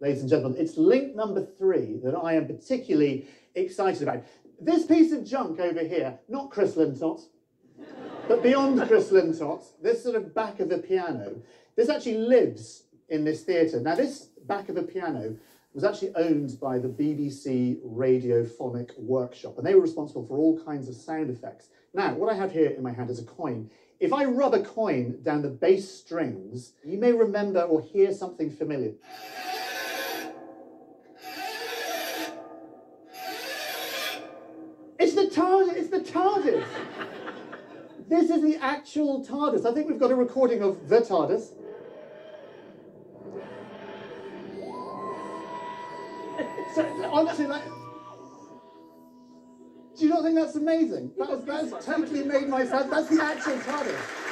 ladies and gentlemen. It's link number 3 that I am particularly excited about. This piece of junk over here, not Chris Lintott, but beyond Chris Lintott, this sort of back of the piano, this actually lives in this theatre. Now, this back of the piano was actually owned by the BBC Radiophonic Workshop, and they were responsible for all kinds of sound effects. Now, what I have here in my hand is a coin. If I rub a coin down the bass strings, you may remember or hear something familiar. It's the TARDIS! It's the TARDIS! This is the actual TARDIS. I think we've got a recording of the TARDIS. So, honestly, like, do you not think that's amazing? That's totally made my... That's the actual TARDIS.